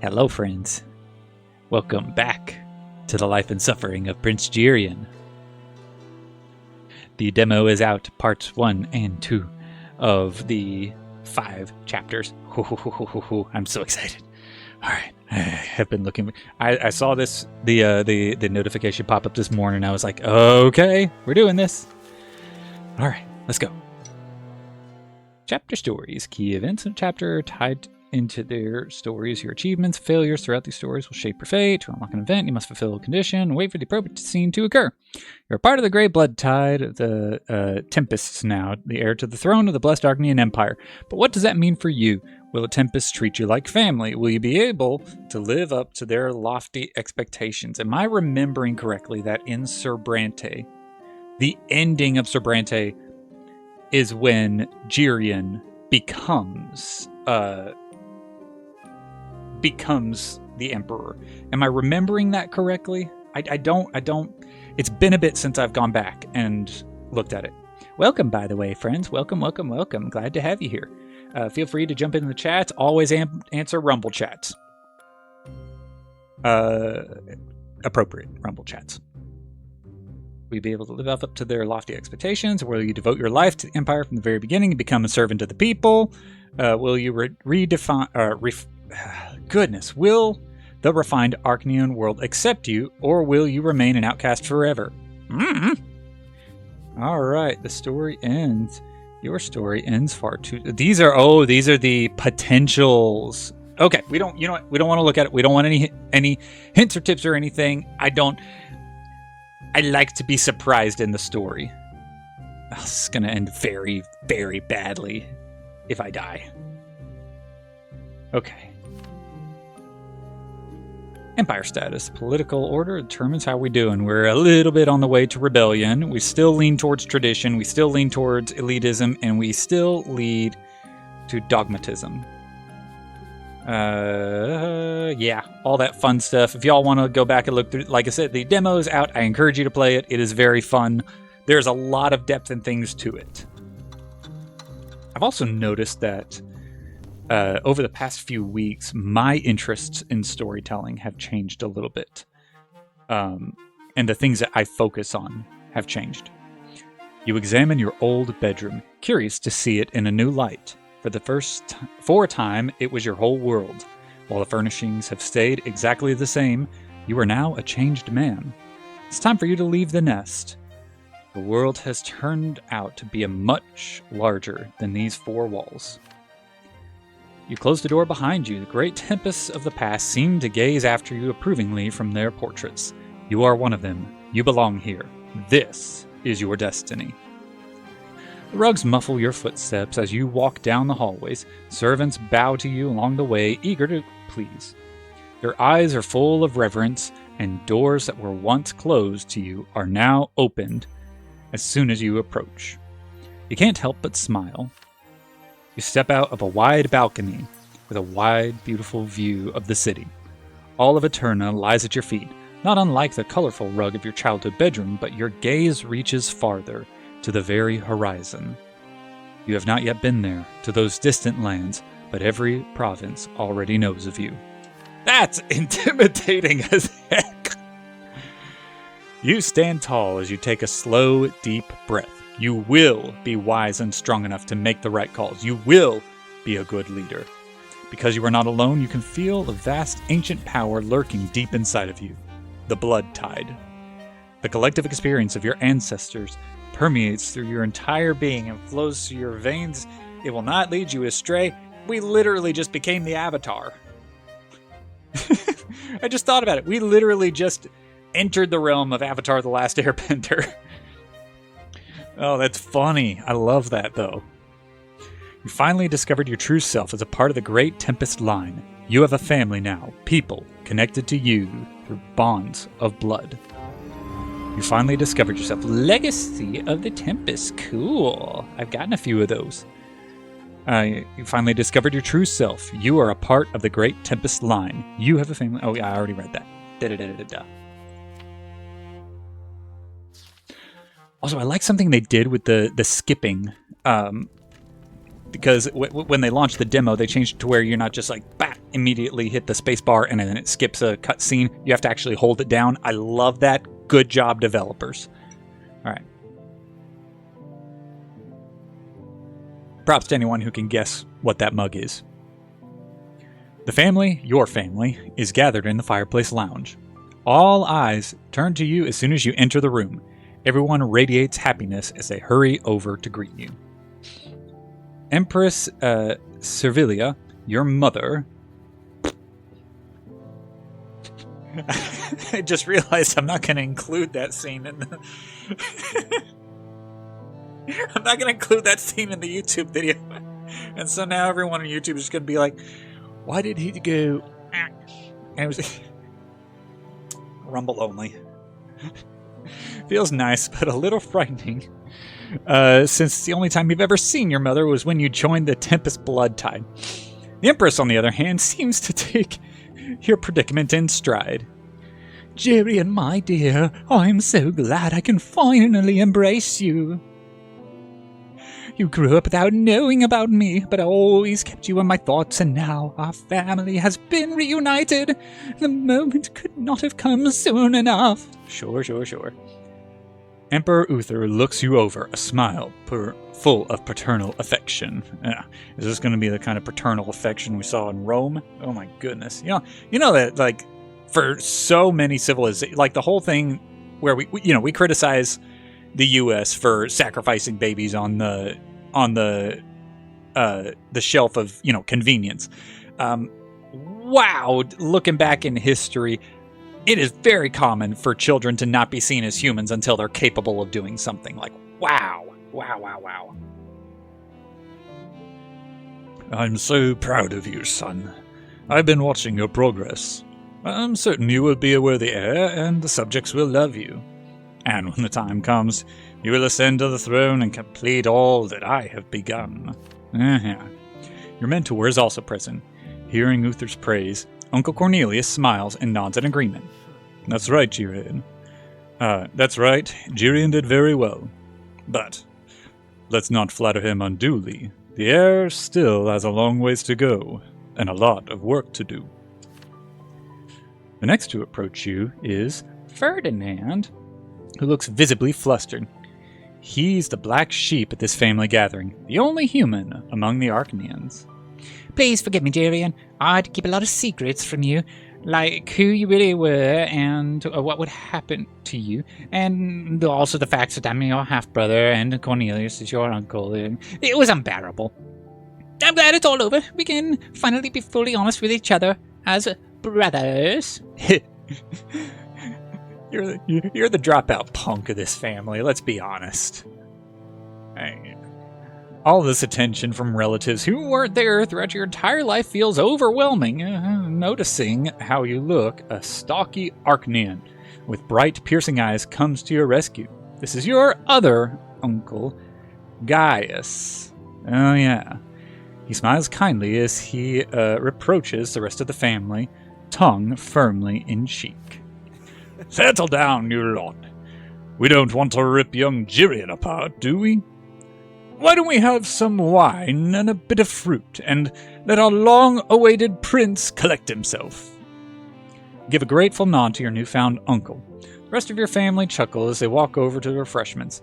Hello, friends. Welcome back to the life and suffering of Prince Jerian. The demo is out, parts 1 and 2 of the 5 chapters. I'm so excited. All right, I have been looking. I saw the notification pop up this morning. I was like, okay, we're doing this. All right, let's go. Chapter stories. Key events in a chapter tied into their stories. Your achievements, failures throughout these stories will shape your fate. To unlock an event, you must fulfill a condition and wait for the appropriate scene to occur. You're a part of the Grey Blood Tide, the Tempests now, the heir to the throne of the Blessed Arcanian Empire. But what does that mean for you? Will the Tempests treat you like family? Will you be able to live up to their lofty expectations? Am I remembering correctly that in Sir Brante, the ending of Sir Brante is when Jerian becomes the emperor? Am I remembering that correctly? I don't. It's been a bit since I've gone back and looked at it. Welcome, by the way, friends. Welcome. Glad to have you here. Feel free to jump into the chats. Always answer Rumble chats. Appropriate Rumble chats. Will you be able to live up to their lofty expectations? Will you devote your life to the Empire from the very beginning and become a servant of the people? Will you redefine... goodness, will the refined Arcanian world accept you, or will you remain an outcast forever? All right, the story ends. Your story ends far too... These are the potentials. Okay, we don't want to look at it. We don't want any hints or tips or anything. I like to be surprised in the story. This is going to end very, very badly if I die. Okay. Empire status. Political order determines how we do, and we're a little bit on the way to rebellion. We still lean towards tradition, we still lean towards elitism, and we still lead to dogmatism. Yeah, all that fun stuff. If y'all want to go back and look through, like I said, the demo is out. I encourage you to play it. It is very fun. There's a lot of depth and things to it. I've also noticed that over the past few weeks, my interests in storytelling have changed a little bit. And the things that I focus on have changed. You examine your old bedroom, curious to see it in a new light. For a time, it was your whole world. While the furnishings have stayed exactly the same, you are now a changed man. It's time for you to leave the nest. The world has turned out to be much larger than these four walls. You close the door behind you. The great tempests of the past seem to gaze after you approvingly from their portraits. You are one of them. You belong here. This is your destiny. The rugs muffle your footsteps as you walk down the hallways. Servants bow to you along the way, eager to please. Their eyes are full of reverence, and doors that were once closed to you are now opened as soon as you approach. You can't help but smile. You step out of a wide balcony with a wide, beautiful view of the city. All of Eterna lies at your feet, not unlike the colorful rug of your childhood bedroom, but your gaze reaches farther, to the very horizon. You have not yet been there, to those distant lands, but every province already knows of you. That's intimidating as heck! You stand tall as you take a slow, deep breath. You will be wise and strong enough to make the right calls. You will be a good leader. Because you are not alone, you can feel the vast ancient power lurking deep inside of you. The blood tide. The collective experience of your ancestors permeates through your entire being and flows through your veins. It will not lead you astray. We literally just became the Avatar. I just thought about it. We literally just entered the realm of Avatar: The Last Airbender. Oh, that's funny. I love that, though. You finally discovered your true self as a part of the Great Tempest line. You have a family now, people connected to you through bonds of blood. You finally discovered yourself. Legacy of the Tempest. Cool. I've gotten a few of those. You finally discovered your true self. You are a part of the Great Tempest line. You have a family. Oh, yeah, I already read that. Da-da-da-da-da. Also, I like something they did with the skipping. because when they launched the demo, they changed it to where you're not just like, bah, immediately hit the space bar and then it skips a cutscene. You have to actually hold it down. I love that. Good job, developers. All right. Props to anyone who can guess what that mug is. The family, your family, is gathered in the fireplace lounge. All eyes turn to you as soon as you enter the room. Everyone radiates happiness as they hurry over to greet you. Empress Servilia, your mother... I just realized I'm not going to include that scene in the... I'm not going to include that scene in the YouTube video. And so now everyone on YouTube is going to be like, why did he go... And it was... Rumble only. Feels nice, but a little frightening. Since the only time you've ever seen your mother was when you joined the Tempest Blood Tide. The Empress, on the other hand, seems to take your predicament in stride. Jerian, my dear, I'm so glad I can finally embrace you. You grew up without knowing about me, but I always kept you in my thoughts, and now our family has been reunited. The moment could not have come soon enough. Sure. Emperor Uther looks you over, a smile full of paternal affection. Is this going to be the kind of paternal affection we saw in Rome? Oh my goodness. You know that, like, for so many civilizations, like the whole thing where we criticize the U.S. for sacrificing babies on the shelf of convenience. Wow, looking back in history, it is very common for children to not be seen as humans until they're capable of doing something. Like, wow. I'm so proud of you, son. I've been watching your progress. I'm certain you will be a worthy heir, and the subjects will love you. And when the time comes, you will ascend to the throne and complete all that I have begun. Your mentor is also present. Hearing Uther's praise, Uncle Cornelius smiles and nods in agreement. That's right, Jerian. That's right, Jerian did very well. But let's not flatter him unduly. The heir still has a long ways to go, and a lot of work to do. The next to approach you is Ferdinand, who looks visibly flustered. He's the black sheep at this family gathering, the only human among the Arcanians. Please forgive me, Jerian. I'd keep a lot of secrets from you, like who you really were and what would happen to you, and also the facts that I'm your half-brother and Cornelius is your uncle. It was unbearable. I'm glad it's all over. We can finally be fully honest with each other as brothers. You're the dropout punk of this family, let's be honest. All this attention from relatives who weren't there throughout your entire life feels overwhelming. Noticing how you look, a stocky Arcanian with bright, piercing eyes comes to your rescue. This is your other uncle, Gaius. Oh yeah. He smiles kindly as he reproaches the rest of the family, tongue firmly in cheek. Settle down, you lot. We don't want to rip young Jerian apart, do we? Why don't we have some wine and a bit of fruit, and let our long-awaited prince collect himself? Give a grateful nod to your newfound uncle. The rest of your family chuckle as they walk over to the refreshments.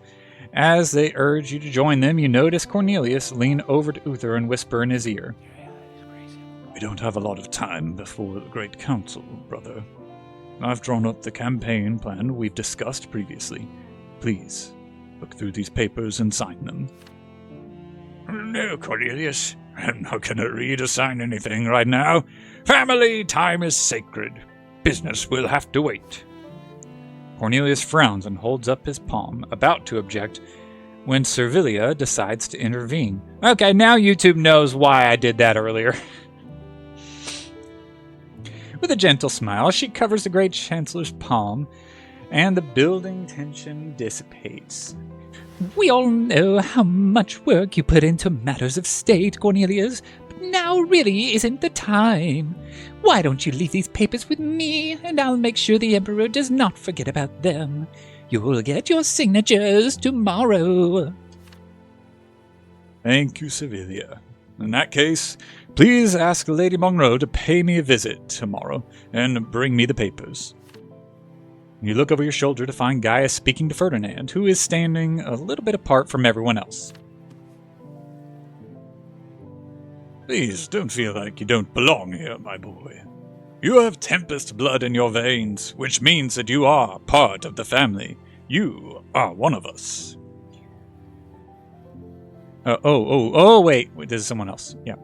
As they urge you to join them, you notice Cornelius lean over to Uther and whisper in his ear. We don't have a lot of time before the Great Council, brother. I've drawn up the campaign plan we've discussed previously. Please, look through these papers and sign them. No, Cornelius. I'm not going to read or sign anything right now. Family time is sacred. Business will have to wait. Cornelius frowns and holds up his palm, about to object, when Servilia decides to intervene. Okay, now YouTube knows why I did that earlier. With a gentle smile, she covers the great chancellor's palm, and the building tension dissipates. We all know how much work you put into matters of state, Cornelius, but now really isn't the time. Why don't you leave these papers with me, and I'll make sure the Emperor does not forget about them. You'll get your signatures tomorrow. Thank you, Sevilla. In that case, please ask Lady Monroe to pay me a visit tomorrow and bring me the papers. You look over your shoulder to find Gaius speaking to Ferdinand, who is standing a little bit apart from everyone else. Please don't feel like you don't belong here, my boy. You have Tempest blood in your veins, which means that you are part of the family. You are one of us. Wait, this is someone else. Yeah.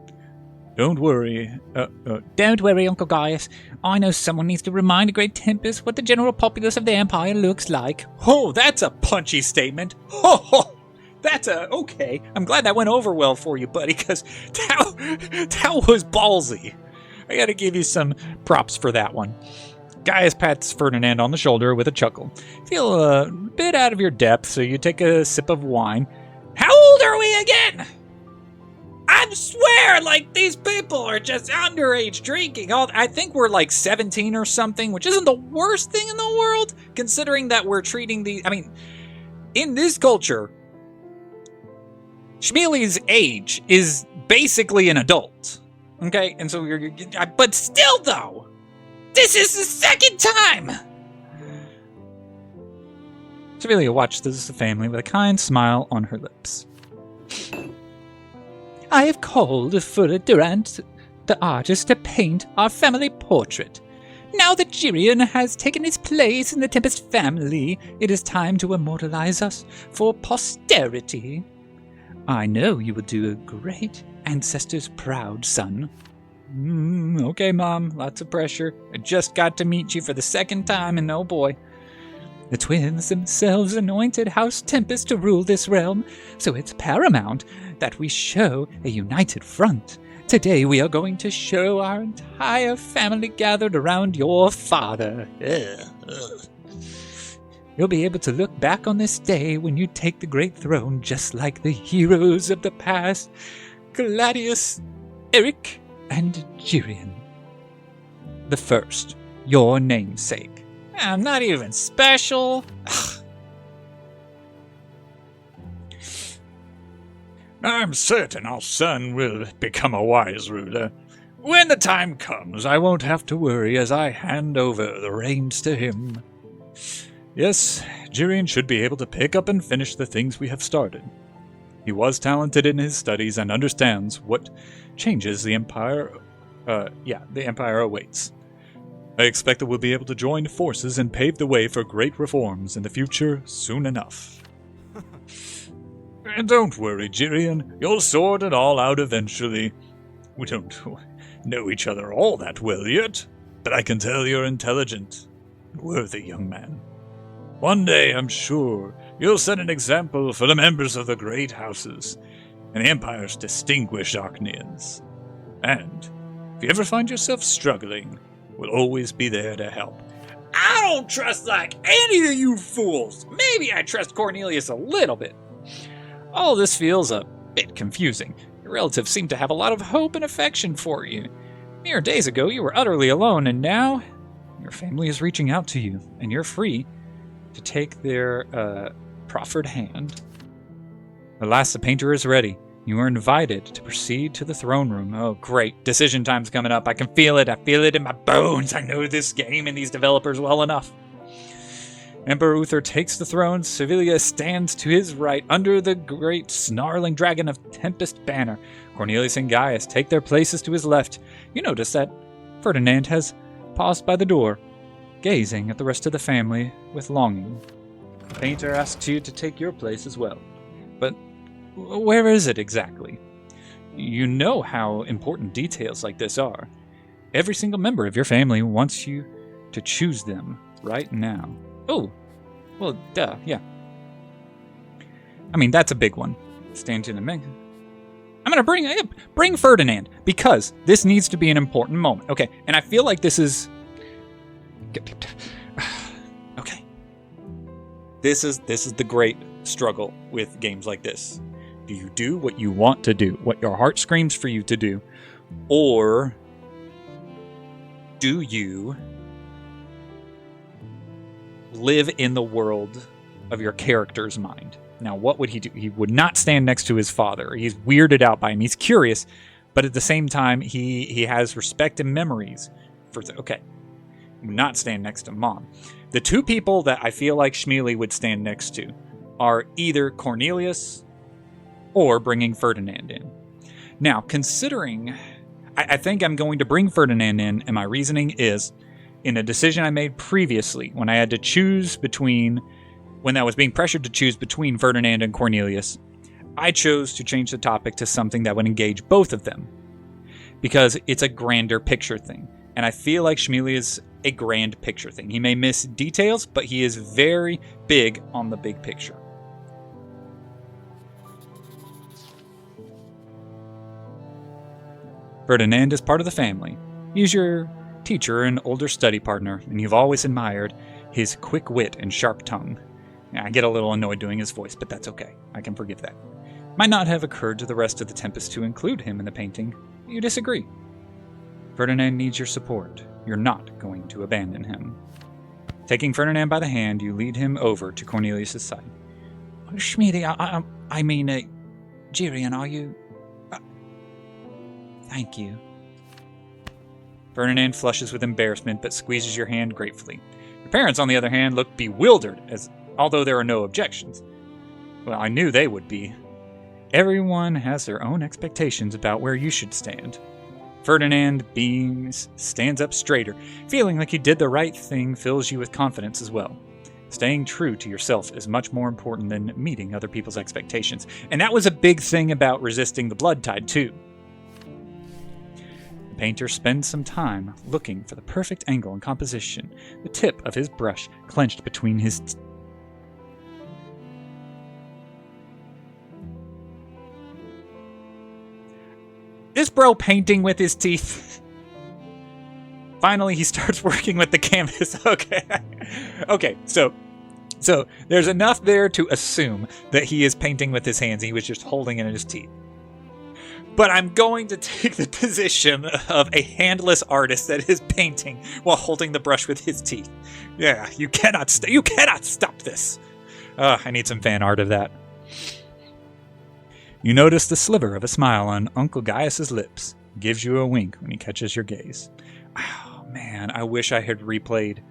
Don't worry. Don't worry, Uncle Gaius. I know someone needs to remind the Great Tempest what the general populace of the Empire looks like. Oh, that's a punchy statement. Oh, that's okay. I'm glad that went over well for you, buddy, because that was ballsy. I gotta give you some props for that one. Gaius pats Ferdinand on the shoulder with a chuckle. Feel a bit out of your depth, so you take a sip of wine. How old are we again? I swear, like, these people are just underage drinking. I think we're like 17 or something, which isn't the worst thing in the world, considering that we're treating the... I mean, in this culture, Shmeli's age is basically an adult. Okay? And so but still, though, this is the second time! Sevilla watched the family with a kind smile on her lips. I have called for Durant, the artist, to paint our family portrait. Now that Jerian has taken his place in the Tempest family, it is time to immortalize us for posterity. I know you will do a great ancestor's proud, son. Okay, Mom. Lots of pressure. I just got to meet you for the second time, and oh boy. The twins themselves anointed House Tempest to rule this realm, so it's paramount that we show a united front. Today we are going to show our entire family gathered around your father. You'll be able to look back on this day when you take the great throne just like the heroes of the past, Gladius, Eric, and Jerian. The first, your namesake. I'm not even special. I'm certain our son will become a wise ruler. When the time comes, I won't have to worry as I hand over the reins to him. Yes, Jerian should be able to pick up and finish the things we have started. He was talented in his studies and understands what changes the Empire awaits. I expect that we'll be able to join forces and pave the way for great reforms in the future soon enough. And don't worry, Jerian, you'll sort it all out eventually. We don't know each other all that well yet, but I can tell you're intelligent and worthy, young man. One day, I'm sure, you'll set an example for the members of the great houses and the Empire's distinguished Archnians. And if you ever find yourself struggling, we'll always be there to help. I don't trust like any of you fools. Maybe I trust Cornelius a little bit. All this feels a bit confusing. Your relatives seem to have a lot of hope and affection for you. Mere days ago, you were utterly alone, and now your family is reaching out to you, and you're free to take their proffered hand. Alas, the painter is ready. You are invited to proceed to the throne room. Oh, great. Decision time's coming up. I can feel it. I feel it in my bones. I know this game and these developers well enough. Emperor Uther takes the throne. Sevilla stands to his right under the great snarling dragon of Tempest banner. Cornelius and Gaius take their places to his left. You notice that Ferdinand has paused by the door, gazing at the rest of the family with longing. The painter asks you to take your place as well. But where is it exactly? You know how important details like this are. Every single member of your family wants you to choose them right now. Oh, well, duh, yeah. I mean, that's a big one. Stand to the mix. I'm going to bring Ferdinand, because this needs to be an important moment. Okay, and I feel like this is... Okay. This is the great struggle with games like this. Do you do what you want to do, what your heart screams for you to do, or do you live in the world of your character's mind? Now, what would he do? He would not stand next to his father. He's weirded out by him. He's curious, but at the same time, he has respect and memories. Okay, not stand next to Mom. The two people that I feel like Schmeely would stand next to are either Cornelius or bringing Ferdinand in. Now, considering, I think I'm going to bring Ferdinand in, and my reasoning is, in a decision I made previously, when I had to choose between, when I was being pressured to choose between Ferdinand and Cornelius, I chose to change the topic to something that would engage both of them, because it's a grander picture thing. And I feel like Schmeely is a grand picture thing. He may miss details, but he is very big on the big picture. Ferdinand is part of the family. He's your teacher and older study partner, and you've always admired his quick wit and sharp tongue. I get a little annoyed doing his voice, but that's okay. I can forgive that. Might not have occurred to the rest of the Tempest to include him in the painting. You disagree. Ferdinand needs your support. You're not going to abandon him. Taking Ferdinand by the hand, you lead him over to Cornelius' side. Schmeely, I mean, Jerian, are you... Thank you. Ferdinand flushes with embarrassment, but squeezes your hand gratefully. Your parents, on the other hand, look bewildered, although there are no objections. Well, I knew they would be. Everyone has their own expectations about where you should stand. Ferdinand beams, stands up straighter. Feeling like you did the right thing fills you with confidence as well. Staying true to yourself is much more important than meeting other people's expectations. And that was a big thing about resisting the blood tide, too. The painter spends some time looking for the perfect angle and composition, the tip of his brush clenched between his teeth. This bro painting with his teeth. Finally, he starts working with the canvas. Okay, so there's enough there to assume that he is painting with his hands. He was just holding it in his teeth. But I'm going to take the position of a handless artist that is painting while holding the brush with his teeth. Yeah, you cannot stop this. I need some fan art of that. You notice the sliver of a smile on Uncle Gaius's lips. He gives you a wink when he catches your gaze. Oh, man, I wish I had replayed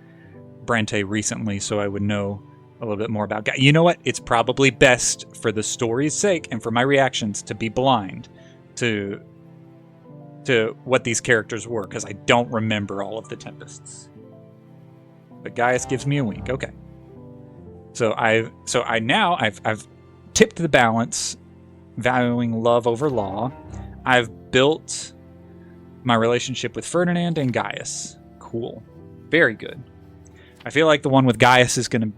Brante recently so I would know a little bit more about Gaius. You know what? It's probably best for the story's sake and for my reactions to be blind to what these characters were, because I don't remember all of the Tempests. But Gaius gives me a wink. Okay. So I've tipped the balance, valuing love over law. I've built my relationship with Ferdinand and Gaius. Cool. Very good. I feel like the one with Gaius is going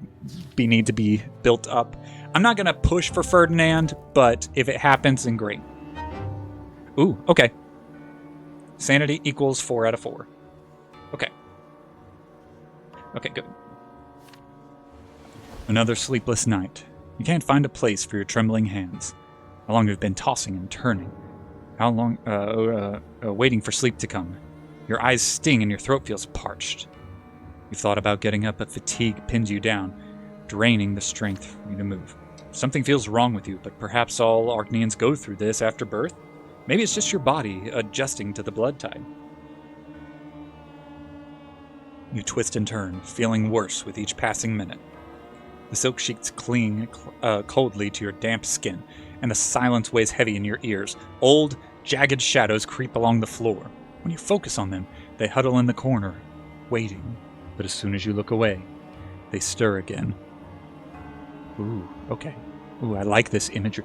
to need to be built up. I'm not going to push for Ferdinand, but if it happens, then great. Ooh, okay. Sanity equals 4 out of 4. Okay. Okay, good. Another sleepless night. You can't find a place for your trembling hands. How long have you been tossing and turning? How long, waiting for sleep to come? Your eyes sting and your throat feels parched. You've thought about getting up, but fatigue pins you down, draining the strength for you to move. Something feels wrong with you, but perhaps all Arcanians go through this after birth? Maybe it's just your body adjusting to the blood tide. You twist and turn, feeling worse with each passing minute. The silk sheets cling coldly to your damp skin, and the silence weighs heavy in your ears. Old, jagged shadows creep along the floor. When you focus on them, they huddle in the corner, waiting. But as soon as you look away, they stir again. Ooh, okay. Ooh, I like this imagery.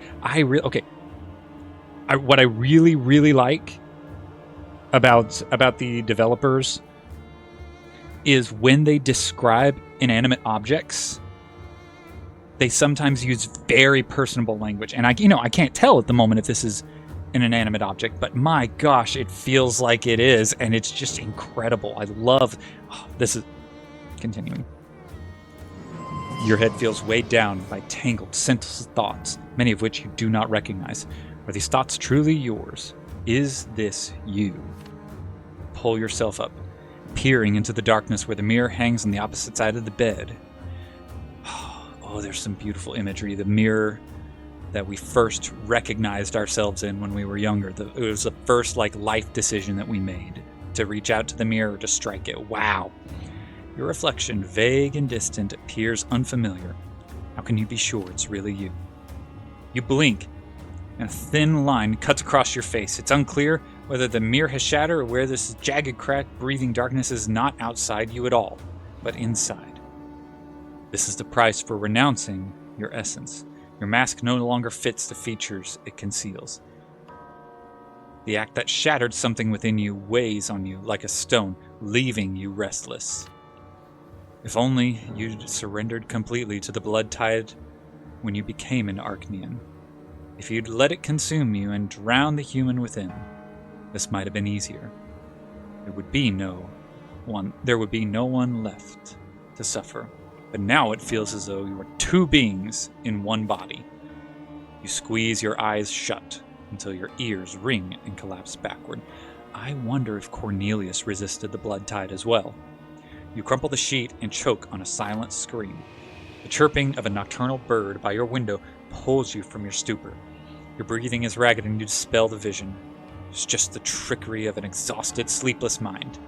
What I really, really like about the developers is when they describe inanimate objects, they sometimes use very personable language. And I can't tell at the moment if this is an inanimate object, but my gosh, it feels like it is, and it's just incredible. I love this is continuing. Your head feels weighed down by tangled, senseless thoughts, many of which you do not recognize. Are these thoughts truly yours? Is this you? Pull yourself up, peering into the darkness where the mirror hangs on the opposite side of the bed. Oh, there's some beautiful imagery. The mirror that we first recognized ourselves in when we were younger. It was the first life decision that we made, to reach out to the mirror to strike it. Wow. Your reflection, vague and distant, appears unfamiliar. How can you be sure it's really you? You blink, and a thin line cuts across your face. It's unclear whether the mirror has shattered or where this jagged crack breathing darkness is not outside you at all, but inside. This is the price for renouncing your essence. Your mask no longer fits the features it conceals. The act that shattered something within you weighs on you like a stone, leaving you restless. If only you'd surrendered completely to the blood tide when you became an Archnean. If you'd let it consume you and drown the human within, this might have been easier. There would be no one left to suffer. But now it feels as though you are two beings in one body. You squeeze your eyes shut until your ears ring and collapse backward. I wonder if Cornelius resisted the blood tide as well. You crumple the sheet and choke on a silent scream. The chirping of a nocturnal bird by your window pulls you from your stupor. Your breathing is ragged and you dispel the vision. It's just the trickery of an exhausted, sleepless mind.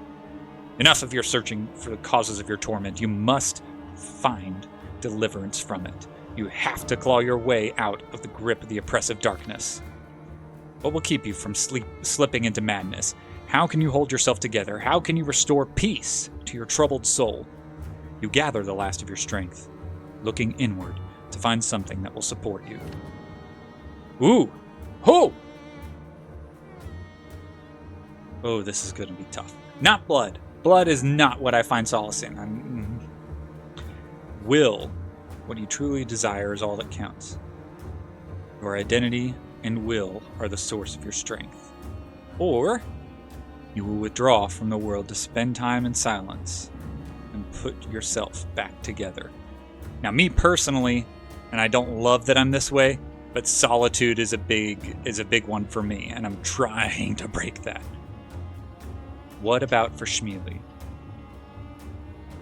Enough of your searching for the causes of your torment. You must find deliverance from it. You have to claw your way out of the grip of the oppressive darkness. What will keep you from slipping into madness? How can you hold yourself together? How can you restore peace to your troubled soul? You gather the last of your strength, looking inward to find something that will support you. Ooh! Ho! Oh, this is going to be tough. Not blood. Blood is not what I find solace in. Will, what you truly desire, is all that counts. Your identity and will are the source of your strength. Or you will withdraw from the world to spend time in silence and put yourself back together. Now, me personally, and I don't love that I'm this way, but solitude is a big one for me, and I'm trying to break that. What about for Schmeely?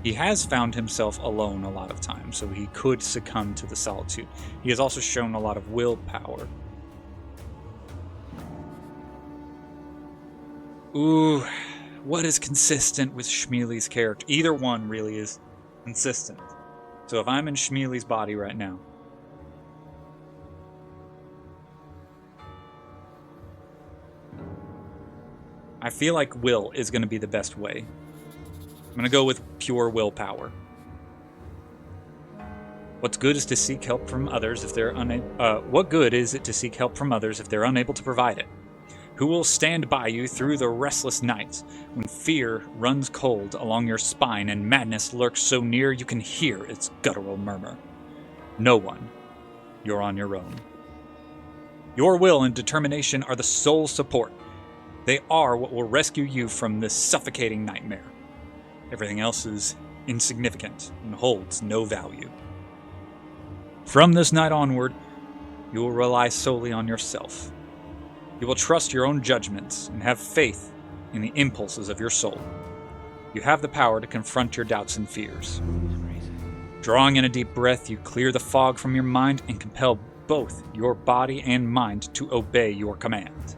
He has found himself alone a lot of times, so he could succumb to the solitude. He has also shown a lot of willpower. Ooh, what is consistent with Schmeely's character? Either one really is consistent. So if I'm in Schmeely's body right now, I feel like will is going to be the best way. I'm going to go with pure willpower. What's good is to seek help from others if they're unable. What good is it to seek help from others if they're unable to provide it? Who will stand by you through the restless nights when fear runs cold along your spine and madness lurks so near you can hear its guttural murmur? No one. You're on your own. Your will and determination are the sole support. They are what will rescue you from this suffocating nightmare. Everything else is insignificant and holds no value. From this night onward, you will rely solely on yourself. You will trust your own judgments and have faith in the impulses of your soul. You have the power to confront your doubts and fears. Drawing in a deep breath, you clear the fog from your mind and compel both your body and mind to obey your command.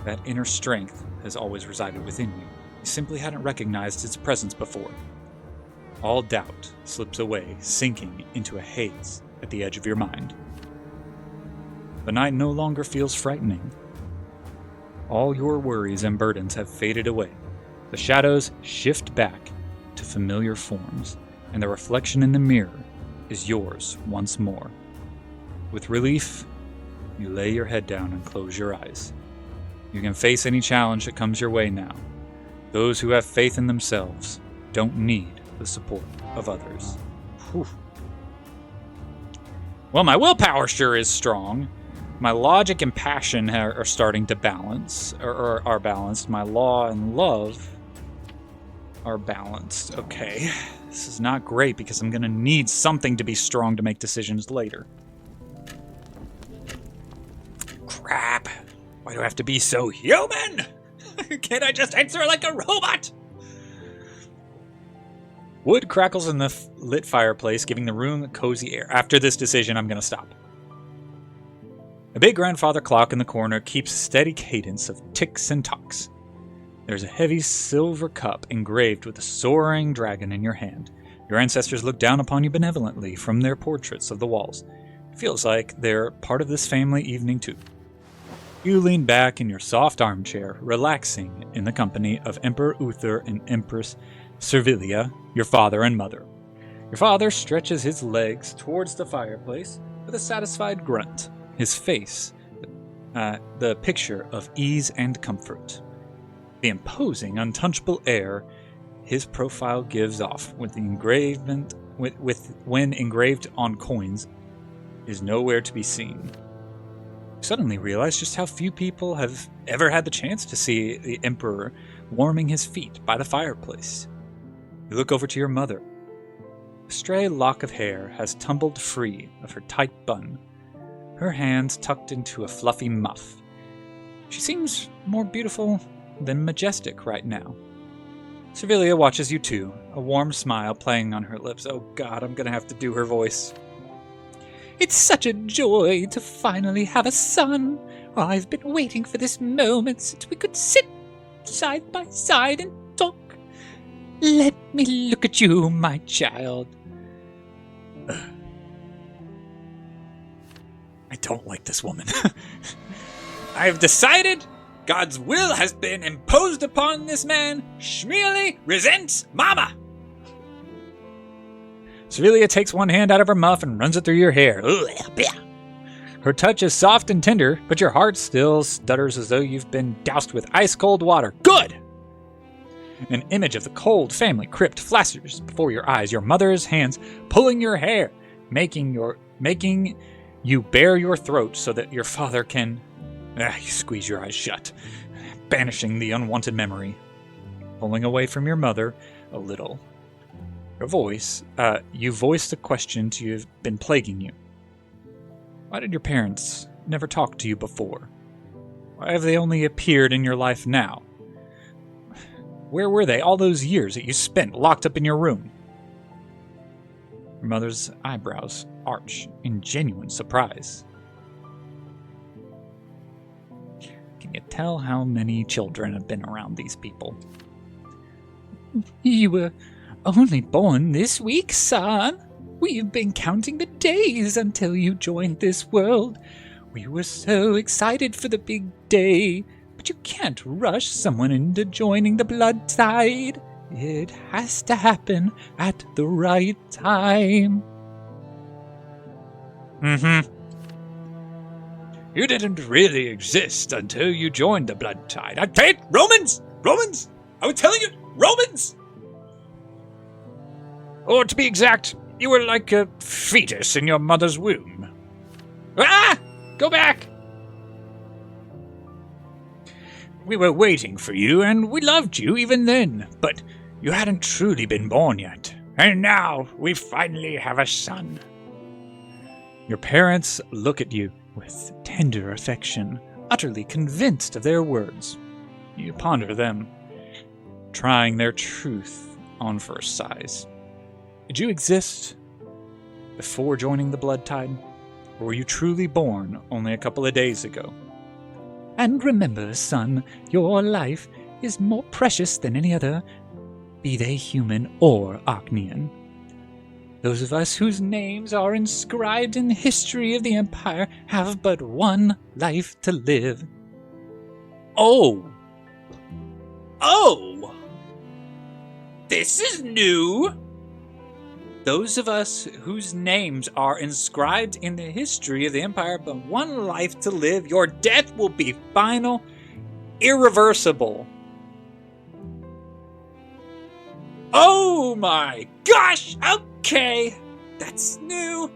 That inner strength has always resided within you. You simply hadn't recognized its presence before. All doubt slips away, sinking into a haze at the edge of your mind. The night no longer feels frightening. All your worries and burdens have faded away. The shadows shift back to familiar forms, and the reflection in the mirror is yours once more. With relief, you lay your head down and close your eyes. You can face any challenge that comes your way now. Those who have faith in themselves don't need the support of others. Whew. Well, my willpower sure is strong. My logic and passion are starting to balance, or are balanced. My law and love are balanced. Okay, this is not great because I'm going to need something to be strong to make decisions later. Crap. Why do I have to be so human? Can't I just answer like a robot? Wood crackles in the lit fireplace, giving the room cozy air. After this decision, I'm going to stop. A big grandfather clock in the corner keeps a steady cadence of ticks and tocks. There's a heavy silver cup engraved with a soaring dragon in your hand. Your ancestors look down upon you benevolently from their portraits of the walls. It feels like they're part of this family evening too. You lean back in your soft armchair, relaxing in the company of Emperor Uther and Empress Servilia, your father and mother. Your father stretches his legs towards the fireplace with a satisfied grunt, his face the picture of ease and comfort. The imposing, untouchable air his profile gives off when engraved on coins is nowhere to be seen. You suddenly realize just how few people have ever had the chance to see the Emperor warming his feet by the fireplace. You look over to your mother. A stray lock of hair has tumbled free of her tight bun, her hands tucked into a fluffy muff. She seems more beautiful than majestic right now. Servilia watches you too, a warm smile playing on her lips. Oh God, I'm gonna have to do her voice. It's such a joy to finally have a son. Oh, I've been waiting for this moment since we could sit side by side and talk. Let me look at you, my child. I don't like this woman. I have decided God's will has been imposed upon this man. Shmeli resents Mama. Servilia takes one hand out of her muff and runs it through your hair. Her touch is soft and tender, but your heart still stutters as though you've been doused with ice-cold water. Good! An image of the cold family crypt flashes before your eyes, your mother's hands pulling your hair, making you bare your throat so that your father can... you squeeze your eyes shut, banishing the unwanted memory, pulling away from your mother a little. Your voice, you voice the question to have been plaguing you. Why did your parents never talk to you before? Why have they only appeared in your life now? Where were they all those years that you spent locked up in your room? Your mother's eyebrows arch in genuine surprise. Can you tell how many children have been around these people? You were only born this week, son. We've been counting the days until you joined this world. We were so excited for the big day, but you can't rush someone into joining the blood tide. It has to happen at the right time. You didn't really exist until you joined the blood tide. Romans! I was telling you, Romans! Or to be exact, you were like a fetus in your mother's womb. Ah! Go back! We were waiting for you, and we loved you even then, but you hadn't truly been born yet. And now we finally have a son. Your parents look at you with tender affection, utterly convinced of their words. You ponder them, trying their truth on first sighs. Did you exist before joining the blood tide? Or were you truly born only a couple of days ago? And remember, son, your life is more precious than any other, be they human or Archnean. Those of us whose names are inscribed in the history of the Empire have but one life to live. Oh! This is new! Those of us whose names are inscribed in the history of the Empire but one life to live, your death will be final, irreversible. Oh my gosh! Okay, that's new.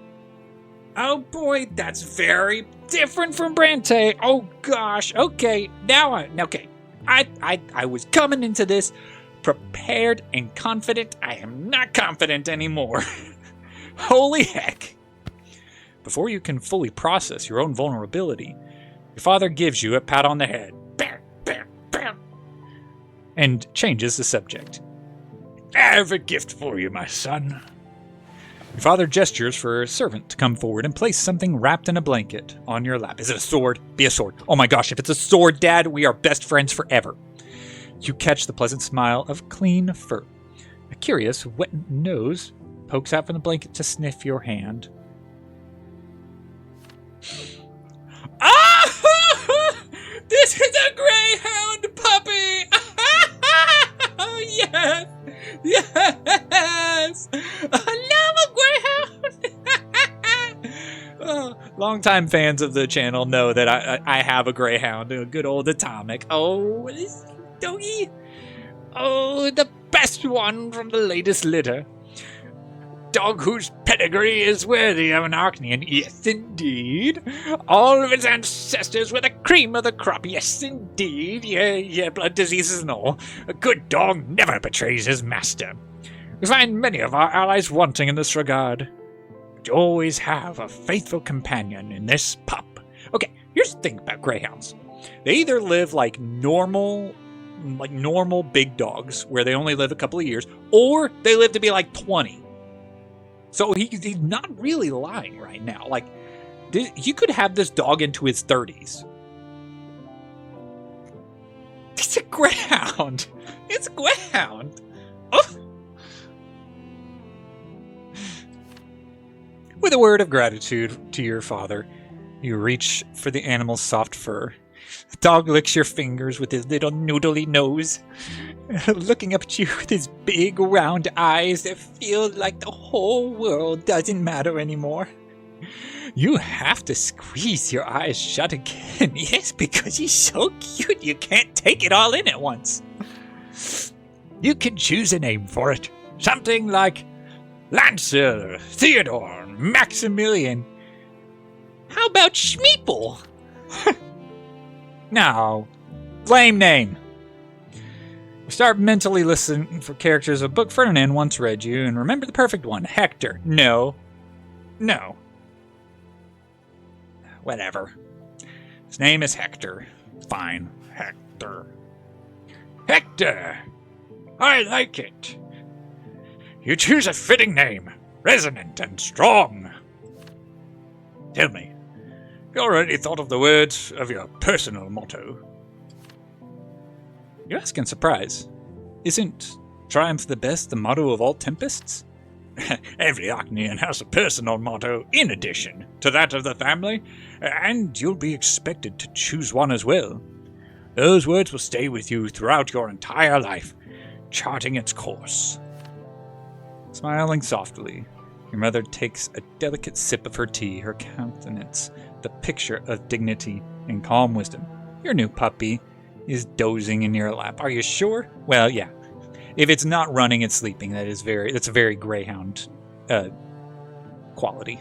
Oh boy, that's very different from Brante. Oh gosh, okay, I was coming into this prepared and confident. I am not confident anymore. Holy heck. Before you can fully process your own vulnerability, your father gives you a pat on the head and changes the subject. I have a gift for you, my son. Your father gestures for a servant to come forward and place something wrapped in a blanket on your lap. Is it a sword? Be a sword. Oh my gosh, if it's a sword, Dad, we are best friends forever. You catch the pleasant smile of clean fur. A curious, wet nose pokes out from the blanket to sniff your hand. Ah! This is a greyhound puppy! Oh, yes! Yes! I love a greyhound! Longtime fans of the channel know that I have a greyhound, a good old Atomic. Oh, this doggy. Oh, the best one from the latest litter. Dog whose pedigree is worthy of an Archnean. Yes, indeed. All of its ancestors were the cream of the crop. Yes, indeed. Yeah, blood diseases and all. A good dog never betrays his master. We find many of our allies wanting in this regard. But you always have a faithful companion in this pup. Okay, here's the thing about greyhounds. They either live like normal big dogs, where they only live a couple of years, or they live to be like 20. So he's not really lying right now. Like, you could have this dog into his 30s. It's a greyhound. It's a greyhound. Oh. With a word of gratitude to your father, you reach for the animal's soft fur. The dog licks your fingers with his little noodly nose, looking up at you with his big round eyes that feel like the whole world doesn't matter anymore. You have to squeeze your eyes shut again, yes, because he's so cute you can't take it all in at once. You can choose a name for it. Something like Lancer, Theodore, Maximilian. How about Schmeeple? No. Lame name. Start mentally listening for characters a book Ferdinand once read you, and remember the perfect one. Hector. No. Whatever. His name is Hector. Fine. Hector. Hector. I like it. You choose a fitting name, resonant and strong. Tell me, have you already thought of the words of your personal motto? You ask in surprise. Isn't triumph the best the motto of all tempests? Every Archnean has a personal motto in addition to that of the family, and you'll be expected to choose one as well. Those words will stay with you throughout your entire life, charting its course. Smiling softly, your mother takes a delicate sip of her tea, her countenance the picture of dignity and calm wisdom. Your new puppy is dozing in your lap. Are you sure? Well, yeah. If it's not running, it's sleeping. That's a very greyhound quality.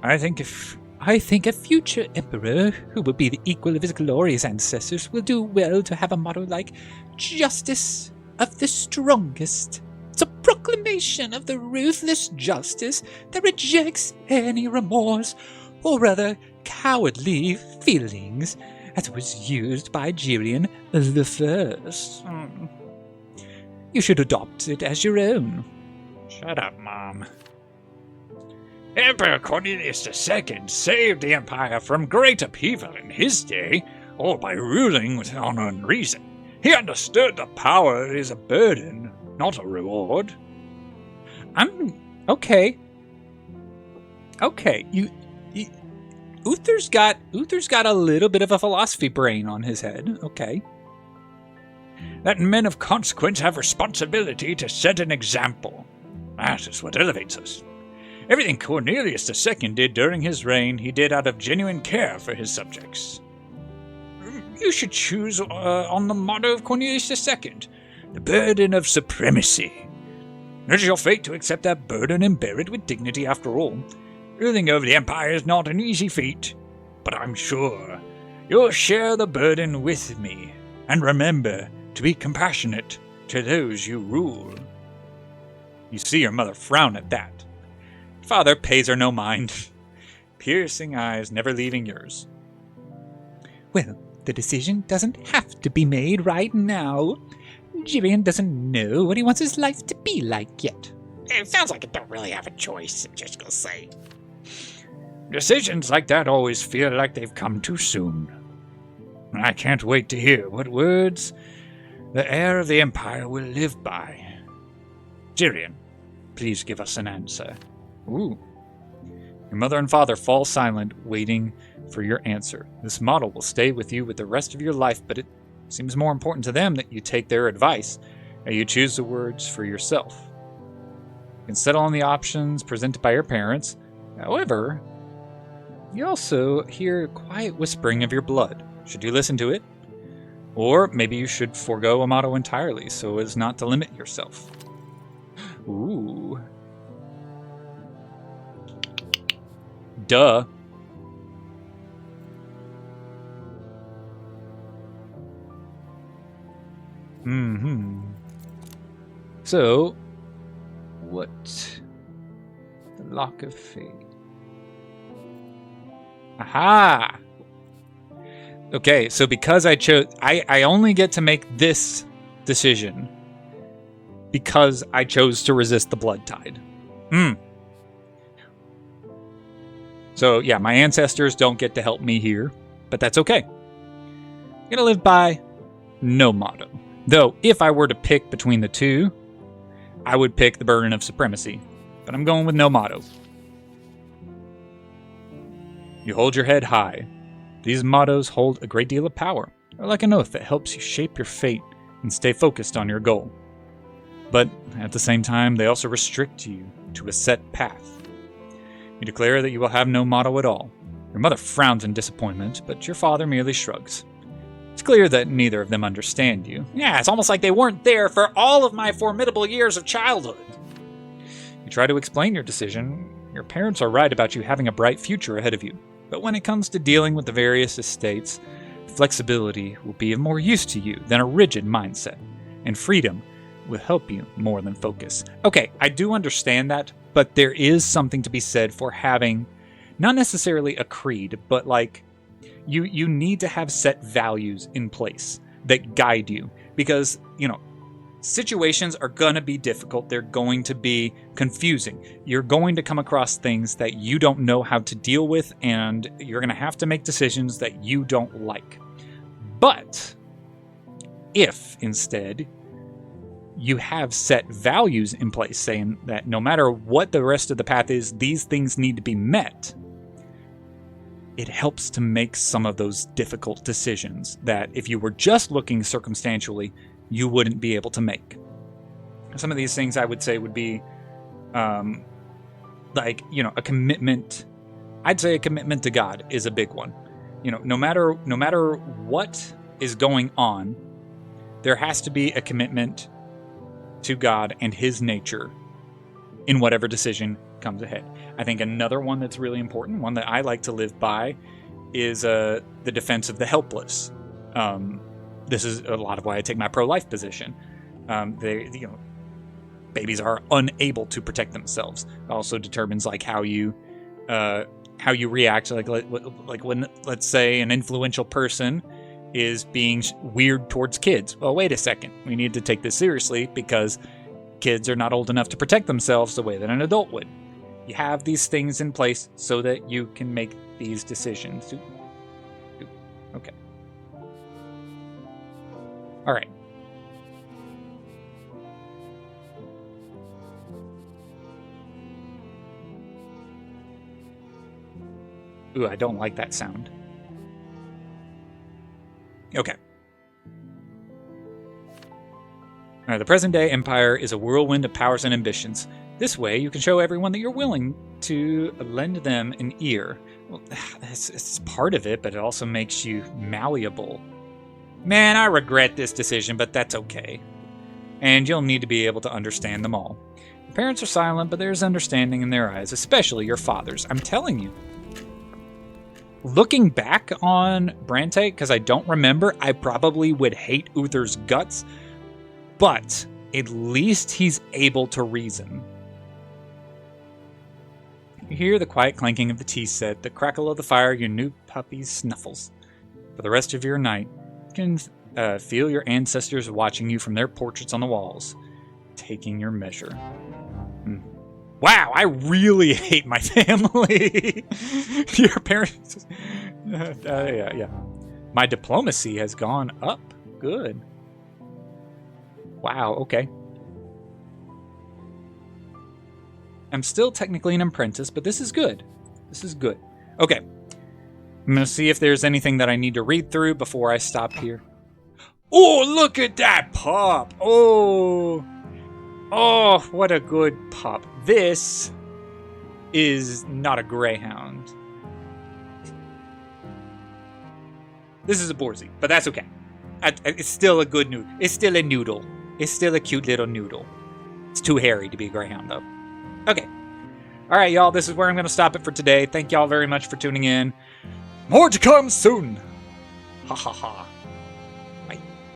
I think a future emperor who will be the equal of his glorious ancestors will do well to have a motto like justice of the strongest. It's a proclamation of the ruthless justice that rejects any remorse or rather cowardly feelings, as was used by Jerian the First. You should adopt it as your own. Shut up, Mom. Emperor Cornelius II saved the empire from great upheaval in his day, all by ruling with honor and reason. He understood the power is a burden, not a reward. Okay. Uther's got a little bit of a philosophy brain on his head. Okay. That men of consequence have responsibility to set an example. That is what elevates us. Everything Cornelius II did during his reign, he did out of genuine care for his subjects. You should choose on the motto of Cornelius II, the burden of supremacy. It is your fate to accept that burden and bear it with dignity after all. Ruling over the empire is not an easy feat, but I'm sure you'll share the burden with me, and remember to be compassionate to those you rule. You see your mother frown at that. Father pays her no mind, piercing eyes never leaving yours. Well, the decision doesn't have to be made right now. Jerian doesn't know what he wants his life to be like yet. It sounds like I don't really have a choice, I'm just gonna say. Decisions like that always feel like they've come too soon. I can't wait to hear what words the heir of the Empire will live by. Jerian, please give us an answer. Ooh. Your mother and father fall silent, waiting for your answer. This model will stay with you with the rest of your life, but it seems more important to them that you take their advice and you choose the words for yourself. You can settle on the options presented by your parents. However, you also hear quiet whispering of your blood. Should you listen to it? Or maybe you should forego a motto entirely so as not to limit yourself. Ooh. Duh. So, what? The Lock of Fate. Aha! Okay, so because I chose... I only get to make this decision because I chose to resist the blood tide. So, yeah, my ancestors don't get to help me here, but that's okay. I'm gonna live by no motto. Though, if I were to pick between the two, I would pick the burden of supremacy. But I'm going with no motto. You hold your head high. These mottos hold a great deal of power. They're like an oath that helps you shape your fate and stay focused on your goal. But at the same time, they also restrict you to a set path. You declare that you will have no motto at all. Your mother frowns in disappointment, but your father merely shrugs. It's clear that neither of them understand you. Yeah, it's almost like they weren't there for all of my formidable years of childhood. You try to explain your decision. Your parents are right about you having a bright future ahead of you. But when it comes to dealing with the various estates, flexibility will be of more use to you than a rigid mindset, and freedom will help you more than focus. Okay, I do understand that, but there is something to be said for having, not necessarily a creed, but like, you need to have set values in place that guide you. Because, situations are going to be difficult. They're going to be confusing. You're going to come across things that you don't know how to deal with, and you're going to have to make decisions that you don't like. But if instead you have set values in place saying that no matter what the rest of the path is, these things need to be met, it helps to make some of those difficult decisions that if you were just looking circumstantially, you wouldn't be able to make. Some of these things I would say would be a commitment. I'd say a commitment to God is a big one. No matter what is going on, there has to be a commitment to God and his nature in whatever decision comes ahead. I think another one that's really important, one that I like to live by, is the defense of the helpless. This is a lot of why I take my pro-life position. Babies are unable to protect themselves. It also determines how you react. Like when, let's say, an influential person is being weird towards kids. Well, wait a second. We need to take this seriously because kids are not old enough to protect themselves the way that an adult would. You have these things in place so that you can make these decisions. Okay. All right. Ooh, I don't like that sound. Okay. All right, the present-day empire is a whirlwind of powers and ambitions. This way, you can show everyone that you're willing to lend them an ear. Well, it's part of it, but it also makes you malleable. Man, I regret this decision, but that's okay. And you'll need to be able to understand them all. Your parents are silent, but there's understanding in their eyes, especially your father's. I'm telling you. Looking back on Brante, because I don't remember, I probably would hate Uther's guts, but at least he's able to reason. You hear the quiet clanking of the tea set, the crackle of the fire, your new puppy's snuffles. For the rest of your night, you can Feel your ancestors watching you from their portraits on the walls, taking your measure. Wow, I really hate my family. Your parents... yeah. My diplomacy has gone up. Good. Wow, okay. I'm still technically an apprentice, but this is good. This is good. Okay. I'm going to see if there's anything that I need to read through before I stop here. Oh, look at that pup. Oh, what a good pup. This is not a greyhound. This is a Borzoi, but that's okay. It's still a good noodle. It's still a noodle. It's still a cute little noodle. It's too hairy to be a greyhound, though. Okay. All right, y'all. This is where I'm going to stop it for today. Thank y'all very much for tuning in. More to come soon. Ha ha ha.